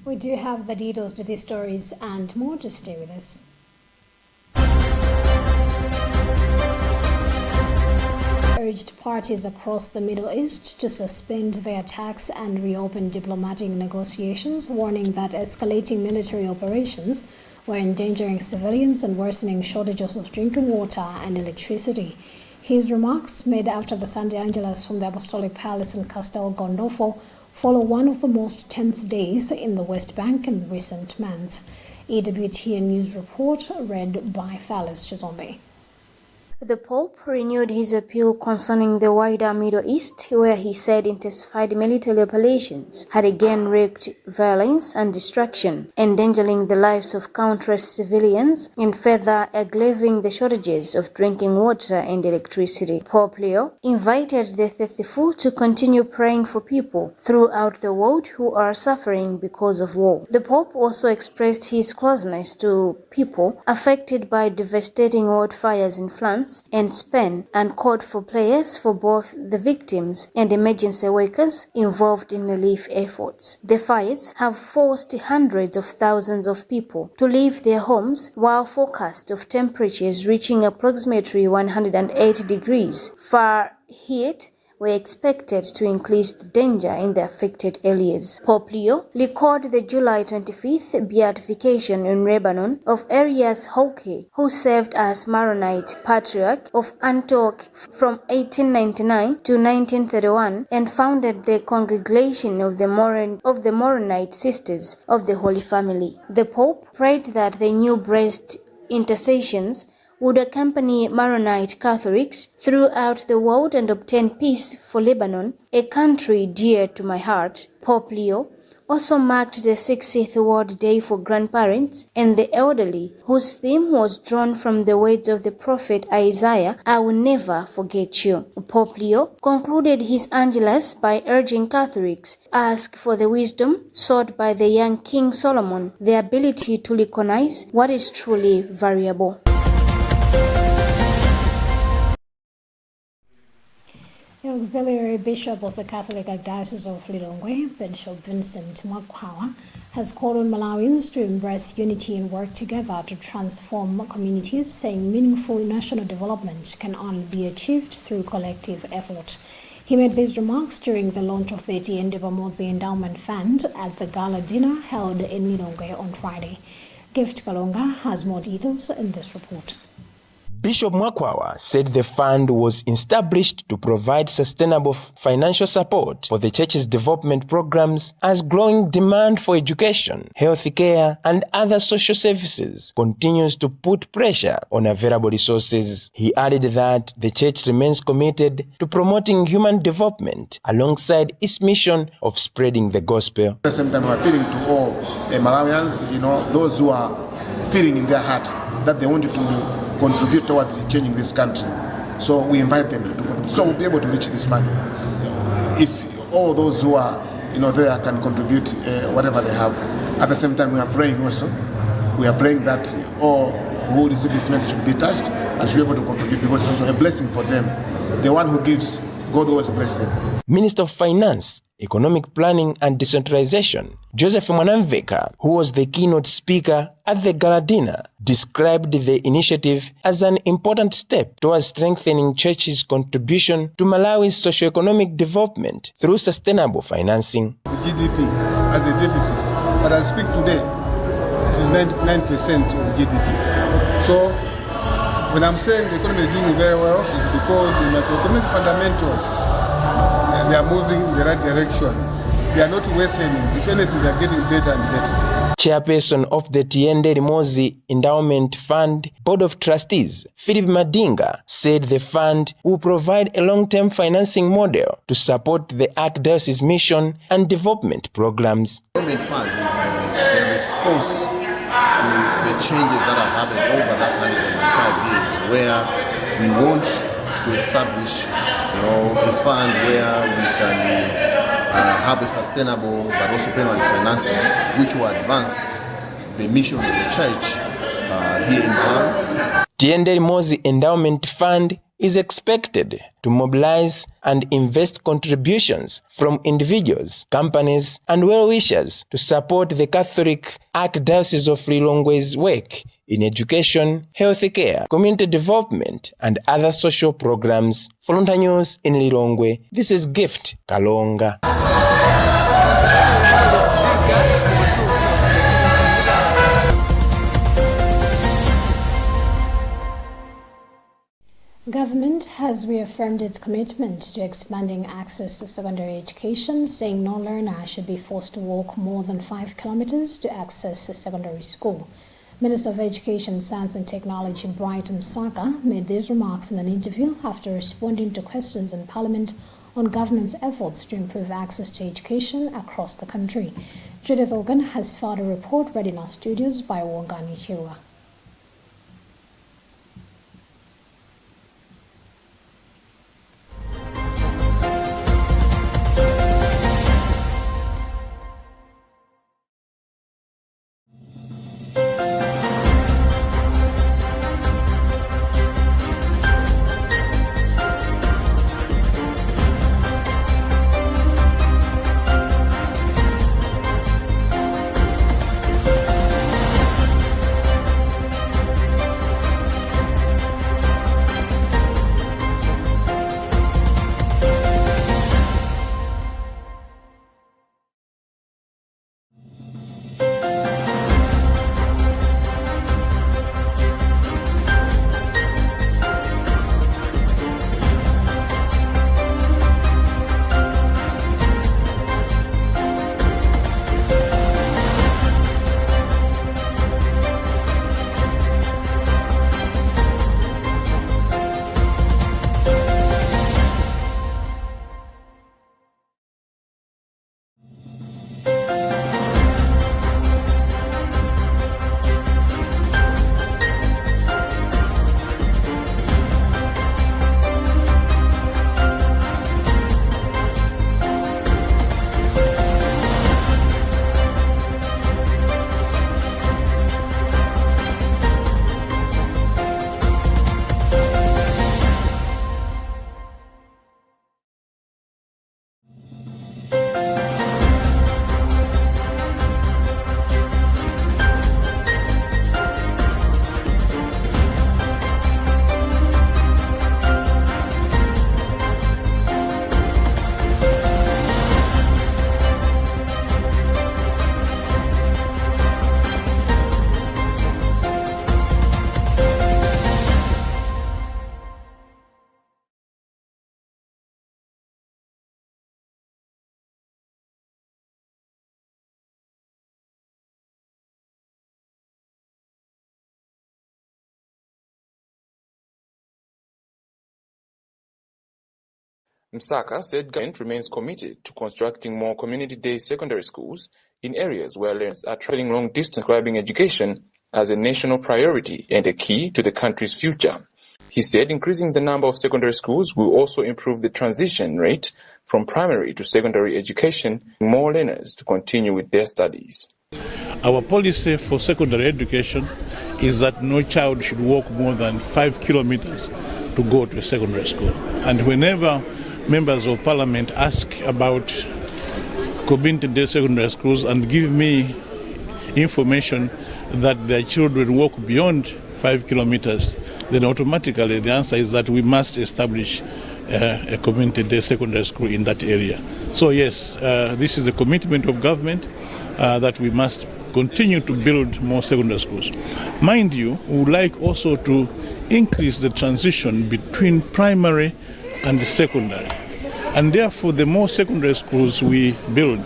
We do have the details to these stories and more. Just stay with us. Urged parties across the Middle East to suspend their attacks and reopen diplomatic negotiations, warning that escalating military operations were endangering civilians and worsening shortages of drinking water and electricity. His remarks, made after the Sunday Angelus from the Apostolic Palace in Castel Gandolfo, follow one of the most tense days in the West Bank in recent months. EWTN News Report read by Phyllis Chizombe. The Pope renewed his appeal concerning the wider Middle East, where he said intensified military operations had again wreaked violence and destruction, endangering the lives of countless civilians and further aggraving the shortages of drinking water and electricity. Pope Leo invited the faithful to continue praying for people throughout the world who are suffering because of war. The Pope also expressed his closeness to people affected by devastating wildfires in France and Spain, and called for prayers for both the victims and emergency workers involved in relief efforts. The fires have forced hundreds of thousands of people to leave their homes, while forecasts of temperatures reaching approximately 108 degrees Fahrenheit were expected to increase the danger in the affected areas. Pope Leo recalled the July 25th beatification in Lebanon of Elias Houke, who served as Maronite Patriarch of Antioch from 1899 to 1931 and founded the Congregation of the Maronite Sisters of the Holy Family. The Pope prayed that the new breast intercessions would accompany Maronite Catholics throughout the world and obtain peace for Lebanon, a country dear to my heart. Pope Leo also marked the 60th World Day for Grandparents and the Elderly, whose theme was drawn from the words of the prophet Isaiah, "I will never forget you." Pope Leo concluded his Angelus by urging Catholics ask for the wisdom sought by the young King Solomon, the ability to recognize what is truly variable. The Auxiliary Bishop of the Catholic Archdiocese of Lilongwe, Bishop Vincent Mwakwawa, has called on Malawians to embrace unity and work together to transform communities, saying meaningful national development can only be achieved through collective effort. He made these remarks during the launch of the Tiende Pamozi Endowment Fund at the gala dinner held in Lilongwe on Friday. Gift Kalonga has more details in this report. Bishop Mwakwawa said the fund was established to provide sustainable financial support for the church's development programs as growing demand for education, health care, and other social services continues to put pressure on available resources. He added that the church remains committed to promoting human development alongside its mission of spreading the gospel. At the same time, we're appealing to all Malawians, those who are feeling in their hearts that they wanted to contribute towards changing this country. So we invite them to, so we'll be able to reach this money. If all those who are there can contribute whatever they have. At the same time, we are praying also. We are praying that all who receive this message will be touched and should be able to contribute, because it's also a blessing for them. The one who gives, God always bless them. Minister of Finance, Economic Planning and Decentralization, Joseph Mwanamveka, who was the keynote speaker at the gala dinner, described the initiative as an important step towards strengthening church's contribution to Malawi's socio-economic development through sustainable financing. The GDP has a deficit, but as I speak today, it is 99% of the GDP. So when I'm saying the economy is doing very well, it's because the macroeconomic fundamentals, they are moving in the right direction. They are not worsening. If anything, they are getting better and better. Chairperson of the Tiende Pamozi Endowment Fund Board of Trustees, Philip Madinga, said the fund will provide a long-term financing model to support the Archdiocese mission and development programs. The endowment fund is a response to the changes that are happening over that 105 years, where we want to establish a fund where we can have a sustainable but also permanent financing, which will advance the mission of the church here in Malawi. Tiende Pamozi Endowment Fund is expected to mobilize and invest contributions from individuals, companies, and well-wishers to support the Catholic Archdiocese of Lilongwe's work in education, health care, community development, and other social programs. For Luntha News in Lilongwe, this is Gift Kalonga. Government has reaffirmed its commitment to expanding access to secondary education, saying no learner should be forced to walk more than 5 kilometers to access a secondary school. Minister of Education, Science and Technology Bright Msaka made these remarks in an interview after responding to questions in Parliament on government's efforts to improve access to education across the country. Judith Organ has filed a report read in our studios by Wongani Chirwa. Msaka said government remains committed to constructing more community-day secondary schools in areas where learners are traveling long distance, describing education as a national priority and a key to the country's future. He said increasing the number of secondary schools will also improve the transition rate from primary to secondary education, more learners to continue with their studies. Our policy for secondary education is that no child should walk more than 5 kilometers to go to a secondary school. And whenever members of parliament ask about community-day secondary schools and give me information that their children walk beyond 5 kilometers, then automatically the answer is that we must establish a community-day secondary school in that area. So yes, this is the commitment of government that we must continue to build more secondary schools. Mind you, we would like also to increase the transition between primary and secondary. And therefore, the more secondary schools we build,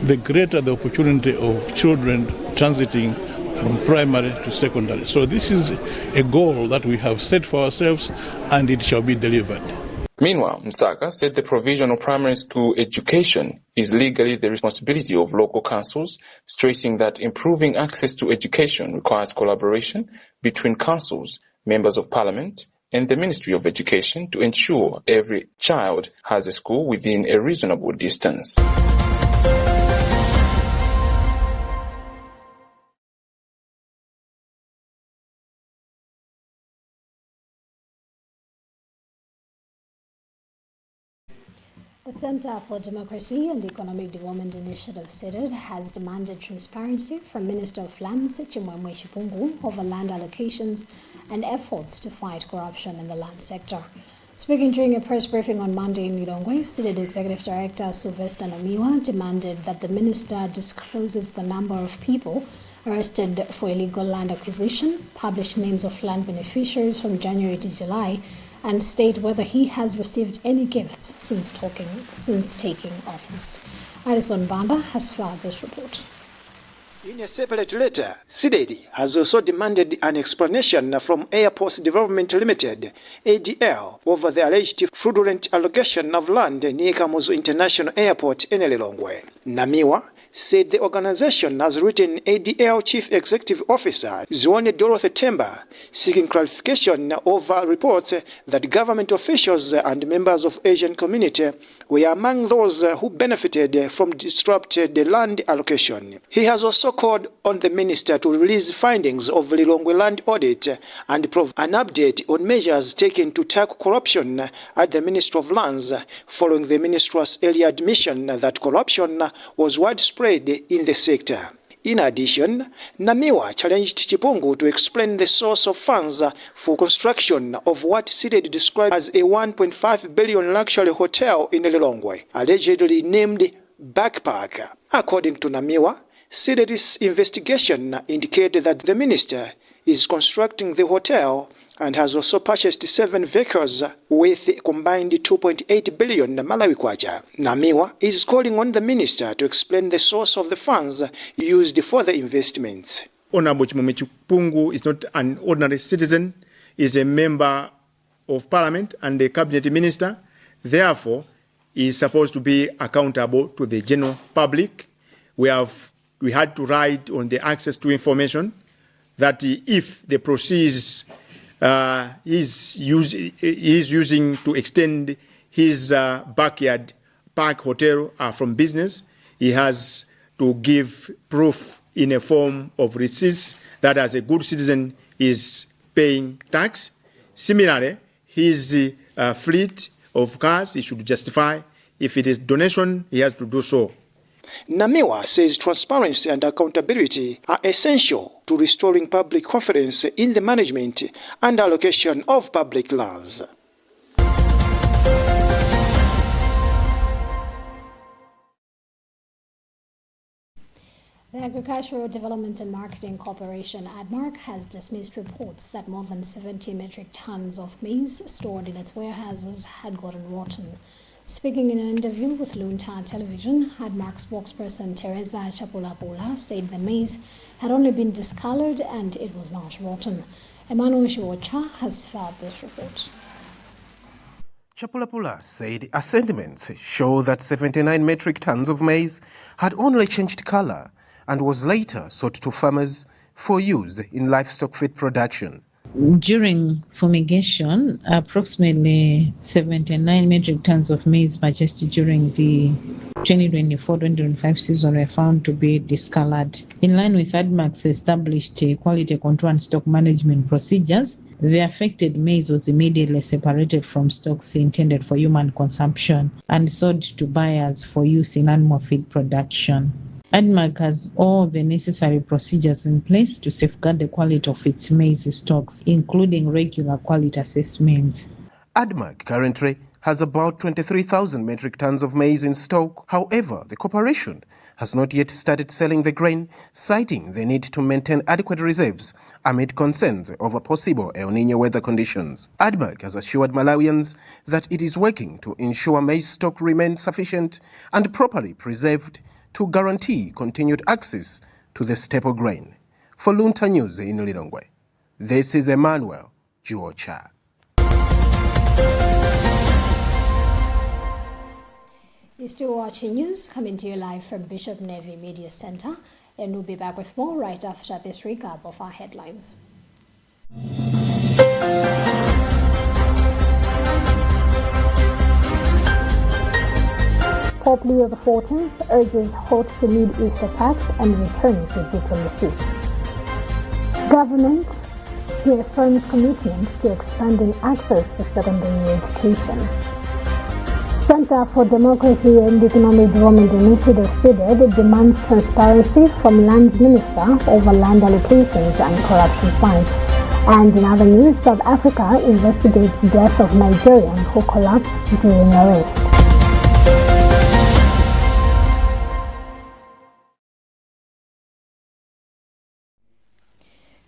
the greater the opportunity of children transiting from primary to secondary. So this is a goal that we have set for ourselves, and it shall be delivered. Meanwhile, Msaka said the provision of primary school education is legally the responsibility of local councils, stressing that improving access to education requires collaboration between councils, members of parliament, and the Ministry of Education to ensure every child has a school within a reasonable distance. The Center for Democracy and Economic Development Initiative (CEDED) has demanded transparency from Minister of Lands Chimwemwe Shipungu over land allocations and efforts to fight corruption in the land sector. Speaking during a press briefing on Monday in Lilongwe, CEDED Executive Director Sylvester Namiwa demanded that the minister discloses the number of people arrested for illegal land acquisition, publish names of land beneficiaries from January to July, and state whether he has received any gifts since taking office. Addison Banda has filed this report. In a separate letter, CEDED has also demanded an explanation from Airports Development Limited, ADL, over the alleged fraudulent allocation of land near Kamuzu International Airport in Lilongwe. Namiwa said the organization has written ADL Chief Executive Officer Zione Dorothy Temba seeking clarification over reports that government officials and members of Asian community were among those who benefited from disrupted land allocation. He has also called on the minister to release findings of Lilongwe land audit and provide an update on measures taken to tackle corruption at the Ministry of Lands following the minister's earlier admission that corruption was widespread in the sector. In addition, Namiwa challenged Chipungu to explain the source of funds for construction of what CEDED described as a 1.5 billion luxury hotel in Lilongwe, allegedly named Backpack. According to Namiwa, CEDED's investigation indicated that the minister is constructing the hotel and has also purchased 7 vehicles with a combined 2.8 billion Malawi kwacha. Namiwa is calling on the minister to explain the source of the funds used for the investments. Honorable Chimwemwe Chipungu is not an ordinary citizen, he is a member of parliament and a cabinet minister. Therefore, he is supposed to be accountable to the general public. We had to write on the access to information that if the proceeds is using to extend his backyard park hotel from business, he has to give proof in a form of receipts that as a good citizen is paying tax. Similarly, his fleet of cars, he should justify. If it is donation, he has to do so. Namiwa says transparency and accountability are essential to restoring public confidence in the management and allocation of public lands. The Agricultural Development and Marketing Corporation, ADMARC, has dismissed reports that more than 70 metric tons of maize stored in its warehouses had gotten rotten. Speaking in an interview with Luntha television, ADMARC spokesperson Teresa Chapulapula said the maize had only been discolored and it was not rotten. Emmanuel Shiwocha has filed this report. Chapulapula said assessments show that 79 metric tons of maize had only changed color and was later sold to farmers for use in livestock feed production. During fumigation, approximately 79 metric tons of maize purchased during the 2024-2025 season were found to be discolored. In line with ADMARC's established quality control and stock management procedures, the affected maize was immediately separated from stocks intended for human consumption and sold to buyers for use in animal feed production. ADMARC has all the necessary procedures in place to safeguard the quality of its maize stocks, including regular quality assessments. ADMARC currently has about 23,000 metric tons of maize in stock. However, the corporation has not yet started selling the grain, citing the need to maintain adequate reserves amid concerns over possible El Niño weather conditions. ADMARC has assured Malawians that it is working to ensure maize stock remains sufficient and properly preserved to guarantee continued access to the staple grain. For Luntha News in Lilongwe, this is Emmanuel Juocha. You're still watching news coming to you live from Bishop Navy Media Center, and we'll be back with more right after this recap of our headlines. Pope Leo XIV urges halt to Mid-East attacks and return to diplomacy. Government reaffirms commitment to expanding access to secondary education. Center for Democracy and Economic Development Initiative CIDED demands transparency from Land Minister over land allocations and corruption fight. And in other news, South Africa investigates death of Nigerian who collapsed during arrest.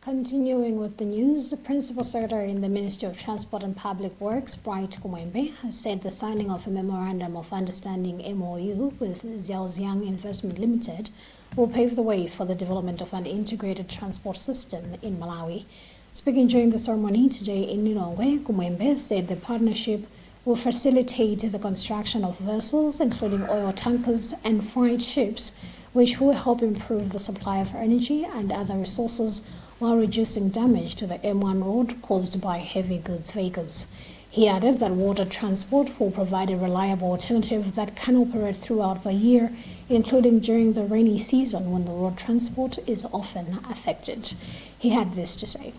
Continuing with the news, the Principal Secretary in the Ministry of Transport and Public Works, Bright Kumwembe, has said the signing of a Memorandum of Understanding MOU with Xiaoxiang Investment Limited will pave the way for the development of an integrated transport system in Malawi. Speaking during the ceremony today in Lilongwe, Kumwembe said the partnership will facilitate the construction of vessels, including oil tankers and freight ships, which will help improve the supply of energy and other resources while reducing damage to the M1 road caused by heavy goods vehicles. He added that water transport will provide a reliable alternative that can operate throughout the year, including during the rainy season when the road transport is often affected. He had this to say.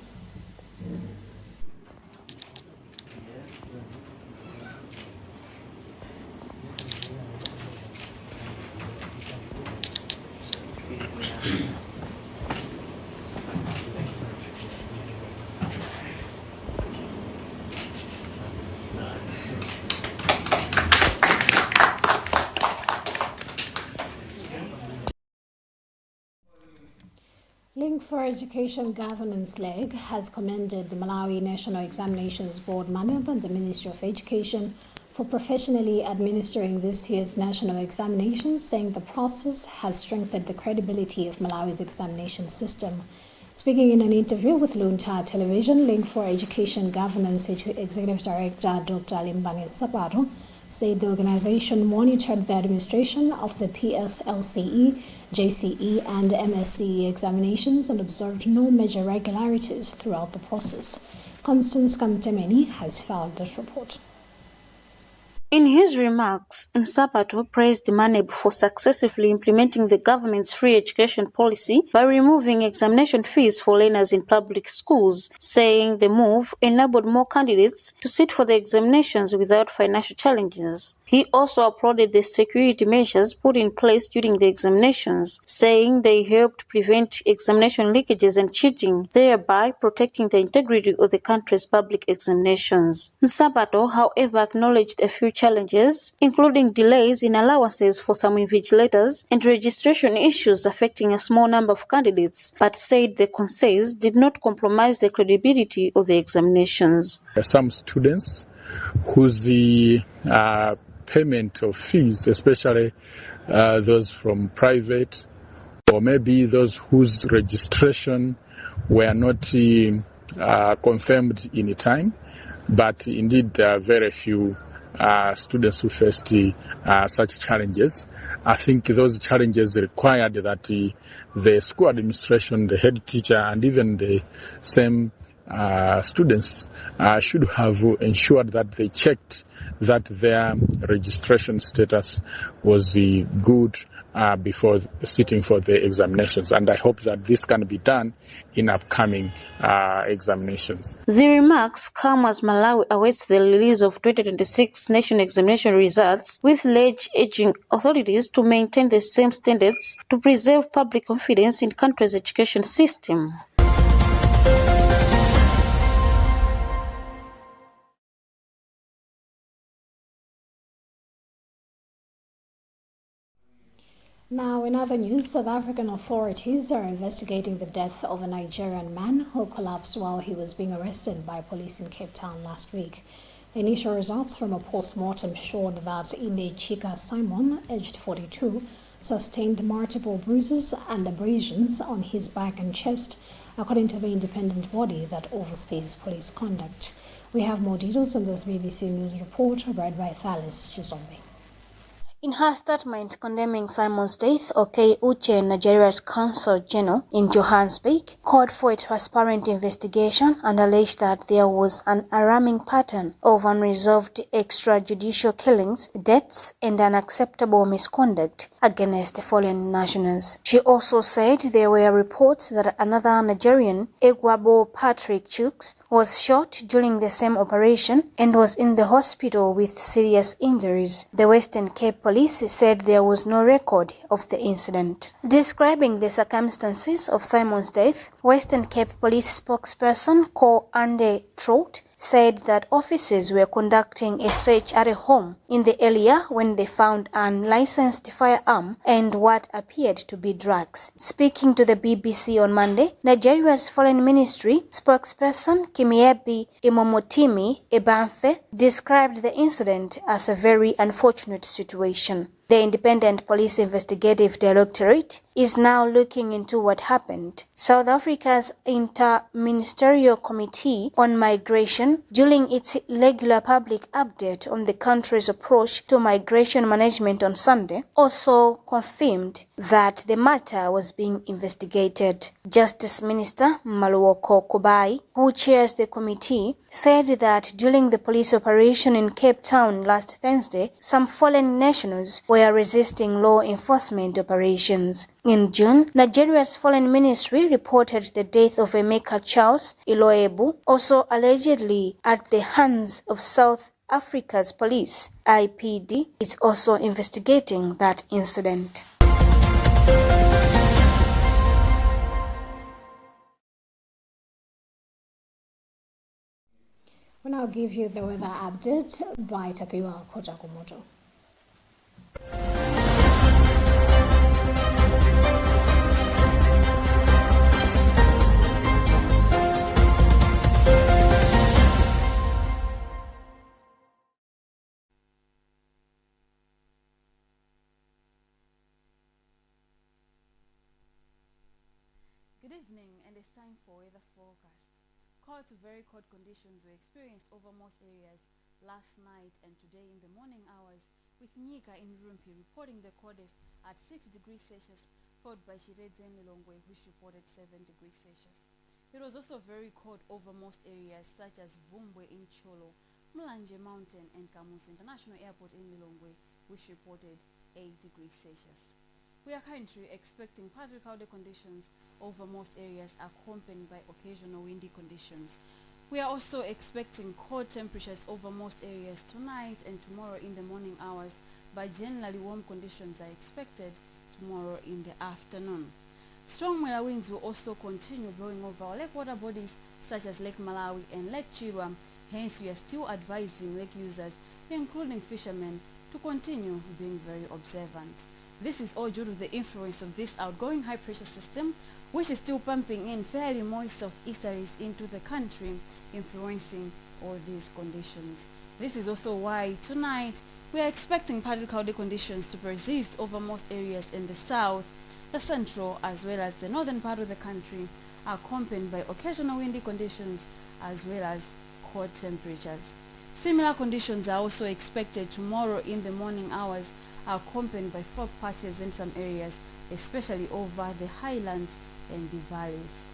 Link for Education Governance Leg has commended the Malawi National Examinations Board MANEB and the Ministry of Education for professionally administering this year's national examinations, saying the process has strengthened the credibility of Malawi's examination system. Speaking in an interview with Luntha television, Link for Education Governance Executive Director Dr. Limbani Sapato said the organization monitored the administration of the PSLCE, JCE, and MSCE examinations and observed no major irregularities throughout the process. Constance Kamtemeni has filed this report. In his remarks, Msapato praised MANEB for successfully implementing the government's free education policy by removing examination fees for learners in public schools, saying the move enabled more candidates to sit for the examinations without financial challenges. He also applauded the security measures put in place during the examinations, saying they helped prevent examination leakages and cheating, thereby protecting the integrity of the country's public examinations. Msapato, however, acknowledged a few challenges, including delays in allowances for some invigilators and registration issues affecting a small number of candidates, but said the concerns did not compromise the credibility of the examinations. Some students whose payment of fees, especially those from private, or maybe those whose registration were not confirmed in time, but indeed there are very few students who faced such challenges. I think those challenges required that the school administration, the head teacher, and even the same students should have ensured that they checked that their registration status was good before sitting for the examinations, and I hope that this can be done in upcoming examinations. The remarks come as Malawi awaits the release of 2026 national examination results, with alleged urging authorities to maintain the same standards to preserve public confidence in the country's education system. Now, in other news, South African authorities are investigating the death of a Nigerian man who collapsed while he was being arrested by police in Cape Town last week. The initial results from a post-mortem showed that Ine Chika Simon, aged 42, sustained multiple bruises and abrasions on his back and chest, according to the independent body that oversees police conduct. We have more details on this BBC News report read by Thalis Chizombe. In her statement condemning Simon's death, Okey Uche, Nigeria's Consul General in Johannesburg, called for a transparent investigation and alleged that there was an alarming pattern of unresolved extrajudicial killings, deaths, and unacceptable misconduct against foreign nationals. She also said there were reports that another Nigerian, Egwabo Patrick Chooks, was shot during the same operation and was in the hospital with serious injuries. The Western Cape Police said there was no record of the incident. Describing the circumstances of Simon's death, Western Cape Police spokesperson Ko Ande Trout said that officers were conducting a search at a home in the area when they found an unlicensed firearm and what appeared to be drugs. Speaking to the BBC on Monday, Nigeria's Foreign Ministry spokesperson Kimiebi Imomotimi Ebanfe described the incident as a very unfortunate situation. The Independent Police Investigative Directorate is now looking into what happened. South Africa's Inter-Ministerial Committee on Migration, during its regular public update on the country's approach to migration management on Sunday, also confirmed that the matter was being investigated. Justice Minister Maluoko Kubai, who chairs the committee, said that during the police operation in Cape Town last Thursday, some foreign nationals were resisting law enforcement operations. In June, Nigeria's Foreign Ministry reported the death of Emeka Charles Iloebu, also allegedly at the hands of South Africa's police. IPD is also investigating that incident. We'll now give you the weather update by Tapiwa Kojakumoto. Good evening, and it's time for weather forecast. Cold to very cold conditions were experienced over most areas last night and today in the morning hours, with Nyika in Rumpi reporting the coldest at 6 degrees Celsius, followed by Shiredze in Lilongwe, which reported 7 degrees Celsius. It was also very cold over most areas such as Vumbwe in Cholo, Mulanje Mountain, and Kamuzu International Airport in Lilongwe, which reported 8 degrees Celsius. We are currently expecting partly cloudy conditions over most areas, accompanied by occasional windy conditions. We are also expecting cold temperatures over most areas tonight and tomorrow in the morning hours, but generally warm conditions are expected tomorrow in the afternoon. Strong weather winds will also continue blowing over our lake water bodies such as Lake Malawi and Lake Chirwa. Hence, we are still advising lake users, including fishermen, to continue being very observant. This is all due to the influence of this outgoing high-pressure system, which is still pumping in fairly moist southeasterlies into the country, influencing all these conditions. This is also why tonight we are expecting partly cloudy conditions to persist over most areas in the south, the central, as well as the northern part of the country, accompanied by occasional windy conditions as well as cold temperatures. Similar conditions are also expected tomorrow in the morning hours, accompanied by fog patches in some areas, especially over the highlands and the valleys.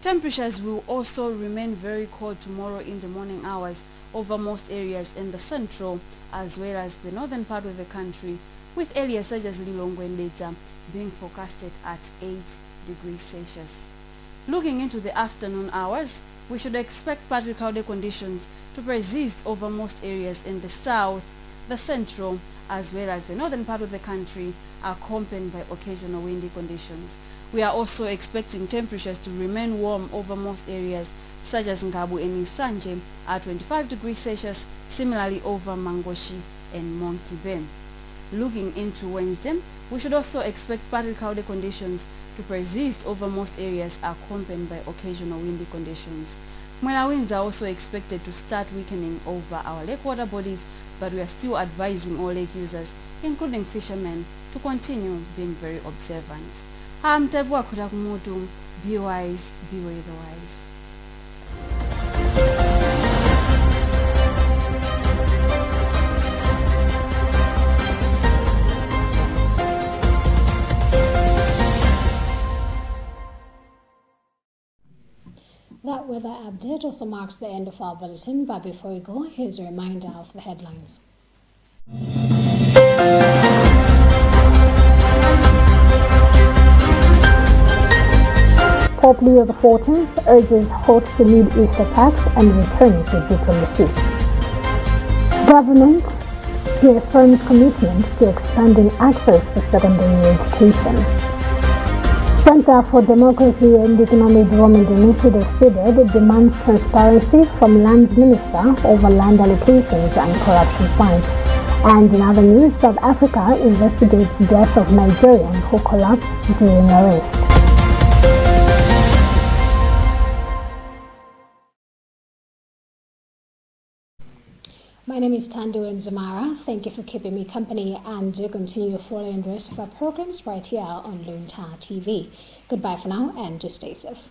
Temperatures will also remain very cold tomorrow in the morning hours over most areas in the central as well as the northern part of the country, with areas such as Lilongwe and Leta being forecasted at 8 degrees Celsius. Looking into the afternoon hours, we should expect partly cloudy conditions to persist over most areas in the south, the central, as well as the northern part of the country, accompanied by occasional windy conditions. We are also expecting temperatures to remain warm over most areas, such as Ngabu and Isanje at 25 degrees Celsius, similarly over Mangoshi and Monkey Bay. Looking into Wednesday, we should also expect partly cloudy conditions to persist over most areas, accompanied by occasional windy conditions. Mwela winds are also expected to start weakening over our lake water bodies, but we are still advising all lake users, including fishermen, to continue being very observant. I'm Tebwa Kutakumotu. Be wise, be weatherwise. weather update also marks the end of our bulletin, but before we go, here's a reminder of the headlines. Pope Leo XIV urges halt to Middle East attacks and return to diplomacy. Government reaffirms commitment to expanding access to secondary education. Center for Democracy and Economic Development Initiative (CEDED) demands transparency from Lands Minister over land allocations and corruption fight. And in other news, South Africa investigates death of Nigerian who collapsed during arrest. My name is Tandu Nzamara. Thank you for keeping me company, and do continue following the rest of our programs right here on Luntha TV. Goodbye for now, and just stay safe.